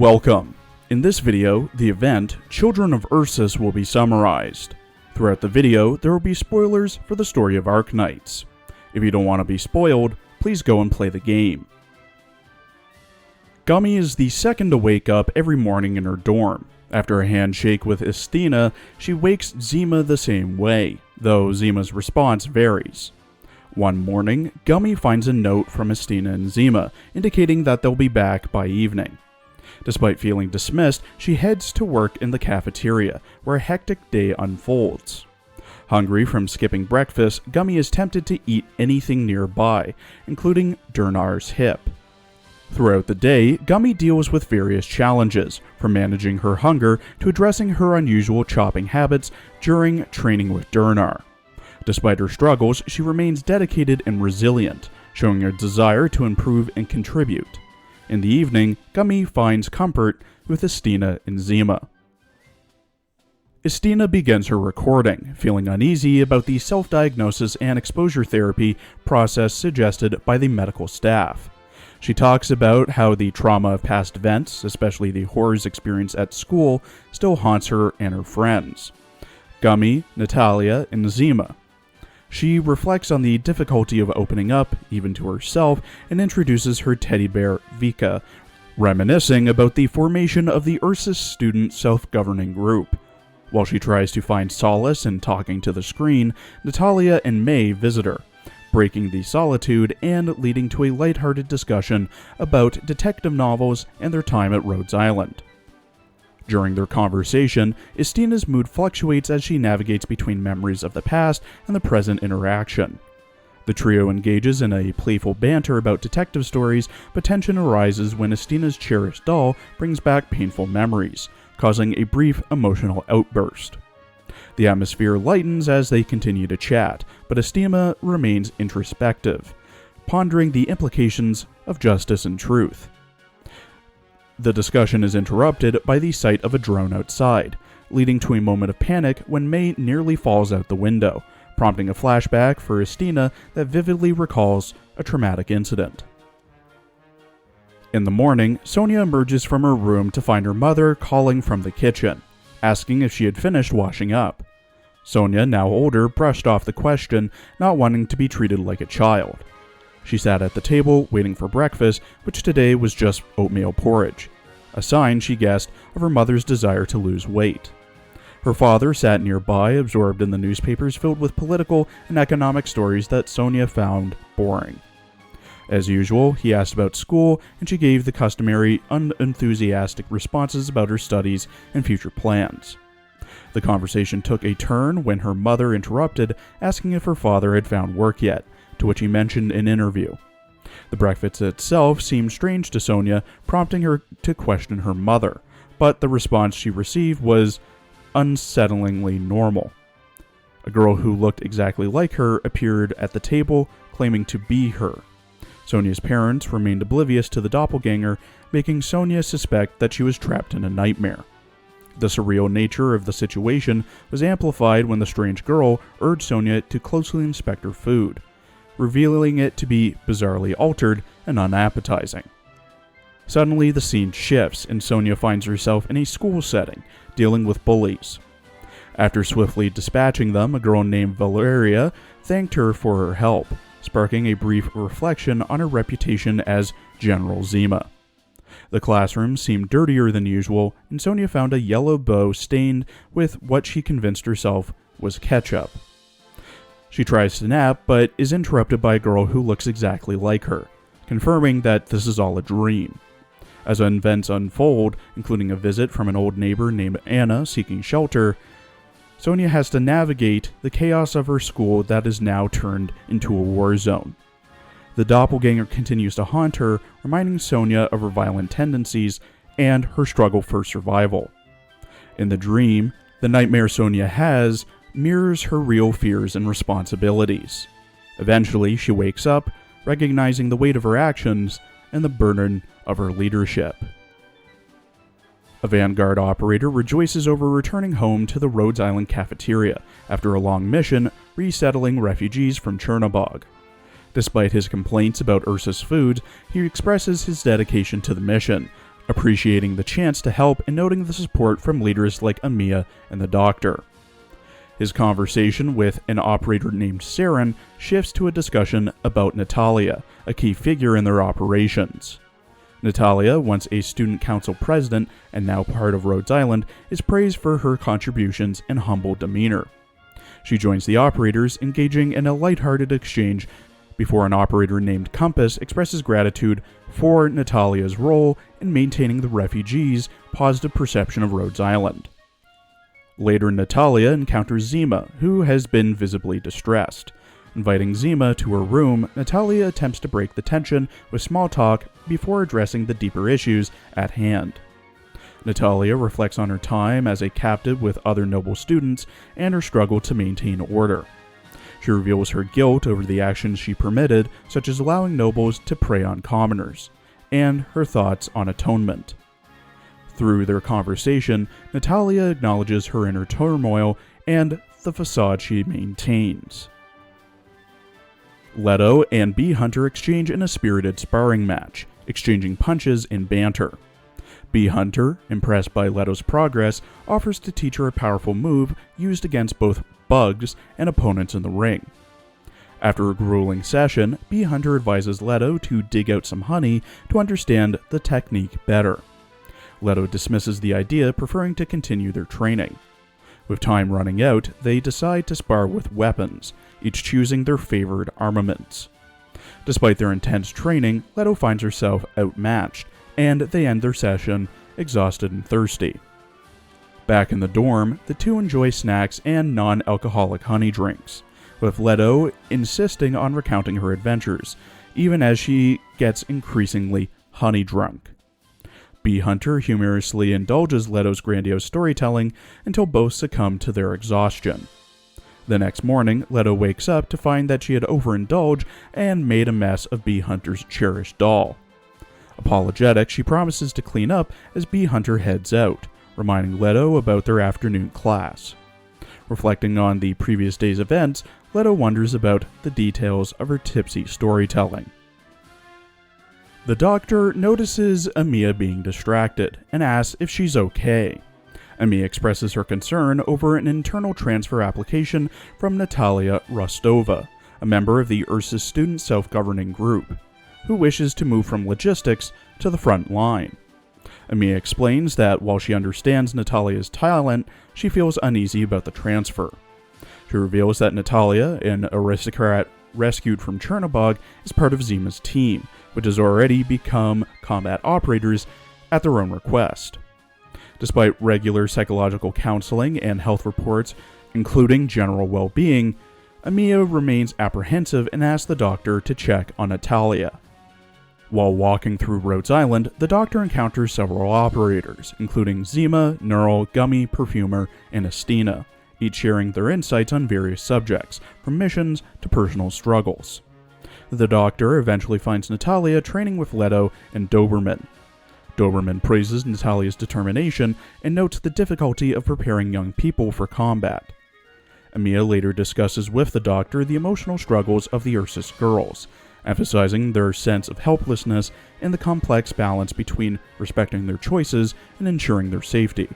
Welcome. In this video, the event, Children of Ursus, will be summarized. Throughout the video, there will be spoilers for the story of Arknights. If you don't want to be spoiled, please go and play the game. Gummy is the second to wake up every morning in her dorm. After a handshake with Istina, she wakes Zima the same way, though Zima's response varies. One morning, Gummy finds a note from Istina and Zima, indicating that they'll be back by evening. Despite feeling dismissed, she heads to work in the cafeteria, where a hectic day unfolds. Hungry from skipping breakfast, Gummy is tempted to eat anything nearby, including Durnar's hip. Throughout the day, Gummy deals with various challenges, from managing her hunger to addressing her unusual chopping habits during training with Durnar. Despite her struggles, she remains dedicated and resilient, showing a desire to improve and contribute. In the evening, Gummy finds comfort with Istina and Zima. Istina begins her recording, feeling uneasy about the self-diagnosis and exposure therapy process suggested by the medical staff. She talks about how the trauma of past events, especially the horrors experienced at school, still haunts her and her friends. Gummy, Natalia, and Zima. She reflects on the difficulty of opening up, even to herself, and introduces her teddy bear, Vika, reminiscing about the formation of the Ursus student self-governing group. While she tries to find solace in talking to the screen, Natalia and May visit her, breaking the solitude and leading to a lighthearted discussion about detective novels and their time at Rhodes Island. During their conversation, Istina's mood fluctuates as she navigates between memories of the past and the present interaction. The trio engages in a playful banter about detective stories, but tension arises when Istina's cherished doll brings back painful memories, causing a brief emotional outburst. The atmosphere lightens as they continue to chat, but Istina remains introspective, pondering the implications of justice and truth. The discussion is interrupted by the sight of a drone outside, leading to a moment of panic when May nearly falls out the window, prompting a flashback for Istina that vividly recalls a traumatic incident. In the morning, Sonia emerges from her room to find her mother calling from the kitchen, asking if she had finished washing up. Sonia, now older, brushed off the question, not wanting to be treated like a child. She sat at the table, waiting for breakfast, which today was just oatmeal porridge, a sign, she guessed, of her mother's desire to lose weight. Her father sat nearby, absorbed in the newspapers filled with political and economic stories that Sonia found boring. As usual, he asked about school, and she gave the customary unenthusiastic responses about her studies and future plans. The conversation took a turn when her mother interrupted, asking if her father had found work yet, to which he mentioned an interview. The breakfast itself seemed strange to Sonia, prompting her to question her mother, but the response she received was unsettlingly normal. A girl who looked exactly like her appeared at the table, claiming to be her. Sonia's parents remained oblivious to the doppelganger, making Sonia suspect that she was trapped in a nightmare. The surreal nature of the situation was amplified when the strange girl urged Sonia to closely inspect her food, revealing it to be bizarrely altered and unappetizing. Suddenly, the scene shifts, and Sonia finds herself in a school setting, dealing with bullies. After swiftly dispatching them, a girl named Valeria thanked her for her help, sparking a brief reflection on her reputation as General Zima. The classroom seemed dirtier than usual, and Sonia found a yellow bow stained with what she convinced herself was ketchup. She tries to nap, but is interrupted by a girl who looks exactly like her, confirming that this is all a dream. As events unfold, including a visit from an old neighbor named Anna seeking shelter, Sonia has to navigate the chaos of her school that is now turned into a war zone. The doppelganger continues to haunt her, reminding Sonia of her violent tendencies and her struggle for survival. In the dream, the nightmare Sonia has mirrors her real fears and responsibilities. Eventually, she wakes up, recognizing the weight of her actions and the burden of her leadership. A Vanguard operator rejoices over returning home to the Rhodes Island cafeteria after a long mission resettling refugees from Chernobog. Despite his complaints about Ursus food, he expresses his dedication to the mission, appreciating the chance to help and noting the support from leaders like Amiya and the Doctor. His conversation with an operator named Saren shifts to a discussion about Natalia, a key figure in their operations. Natalia, once a student council president and now part of Rhodes Island, is praised for her contributions and humble demeanor. She joins the operators, engaging in a lighthearted exchange before an operator named Compass expresses gratitude for Natalia's role in maintaining the refugees' positive perception of Rhodes Island. Later, Natalia encounters Zima, who has been visibly distressed. Inviting Zima to her room, Natalia attempts to break the tension with small talk before addressing the deeper issues at hand. Natalia reflects on her time as a captive with other noble students and her struggle to maintain order. She reveals her guilt over the actions she permitted, such as allowing nobles to prey on commoners, and her thoughts on atonement. Through their conversation, Natalia acknowledges her inner turmoil and the facade she maintains. Leto and Bee Hunter exchange in a spirited sparring match, exchanging punches and banter. Bee Hunter, impressed by Leto's progress, offers to teach her a powerful move used against both bugs and opponents in the ring. After a grueling session, Bee Hunter advises Leto to dig out some honey to understand the technique better. Leto dismisses the idea, preferring to continue their training. With time running out, they decide to spar with weapons, each choosing their favored armaments. Despite their intense training, Leto finds herself outmatched, and they end their session exhausted and thirsty. Back in the dorm, the two enjoy snacks and non-alcoholic honey drinks, with Leto insisting on recounting her adventures, even as she gets increasingly honey drunk. Bee Hunter humorously indulges Leto's grandiose storytelling until both succumb to their exhaustion. The next morning, Leto wakes up to find that she had overindulged and made a mess of Bee Hunter's cherished doll. Apologetic, she promises to clean up as Bee Hunter heads out, reminding Leto about their afternoon class. Reflecting on the previous day's events, Leto wonders about the details of her tipsy storytelling. The Doctor notices Amiya being distracted and asks if she's okay. Amiya expresses her concern over an internal transfer application from Natalia Rostova, a member of the Ursus student self-governing group, who wishes to move from logistics to the front line. Amiya explains that while she understands Natalia's talent, she feels uneasy about the transfer. She reveals that Natalia, an aristocrat rescued from Chernobog, is part of Zima's team, which has already become combat operators at their own request. Despite regular psychological counseling and health reports, including general well-being, Amiya remains apprehensive and asks the Doctor to check on Natalia. While walking through Rhodes Island, the Doctor encounters several operators, including Zima, Neural, Gummy, Perfumer, and Estina, each sharing their insights on various subjects, from missions to personal struggles. The Doctor eventually finds Natalia training with Leto and Doberman. Doberman praises Natalia's determination and notes the difficulty of preparing young people for combat. Amiya later discusses with the Doctor the emotional struggles of the Ursus girls, emphasizing their sense of helplessness and the complex balance between respecting their choices and ensuring their safety.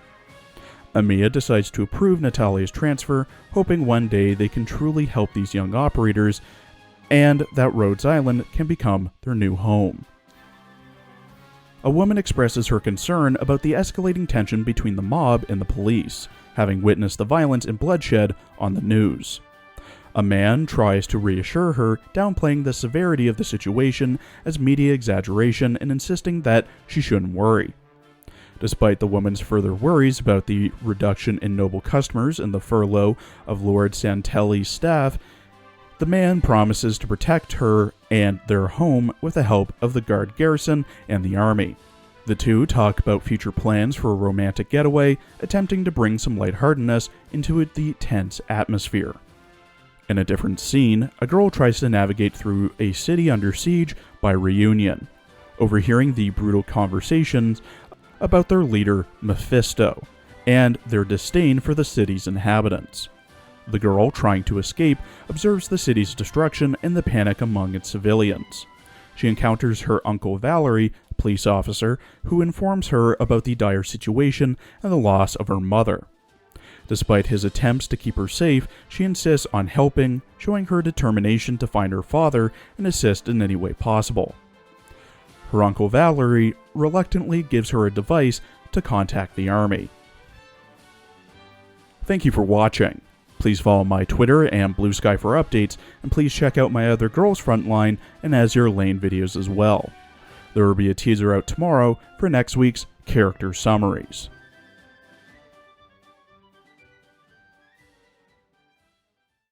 Amiya decides to approve Natalia's transfer, hoping one day they can truly help these young operators and that Rhodes Island can become their new home. A woman expresses her concern about the escalating tension between the mob and the police, having witnessed the violence and bloodshed on the news. A man tries to reassure her, downplaying the severity of the situation as media exaggeration and insisting that she shouldn't worry. Despite the woman's further worries about the reduction in noble customers and the furlough of Lord Santelli's staff, the man promises to protect her and their home with the help of the guard garrison and the army. The two talk about future plans for a romantic getaway, attempting to bring some lightheartedness into the tense atmosphere. In a different scene, a girl tries to navigate through a city under siege by Reunion, overhearing the brutal conversations about their leader, Mephisto, and their disdain for the city's inhabitants. The girl, trying to escape, observes the city's destruction and the panic among its civilians. She encounters her uncle Valerie, police officer who informs her about the dire situation and the loss of her mother. Despite his attempts to keep her safe, she insists on helping, showing her determination to find her father and assist in any way possible. Her uncle Valerie reluctantly gives her a device to contact the army. Thank you for watching. Please follow my Twitter and Blue Sky for updates, and please check out my other Girls Frontline and Azure Lane videos as well. There will be a teaser out tomorrow for next week's character summaries.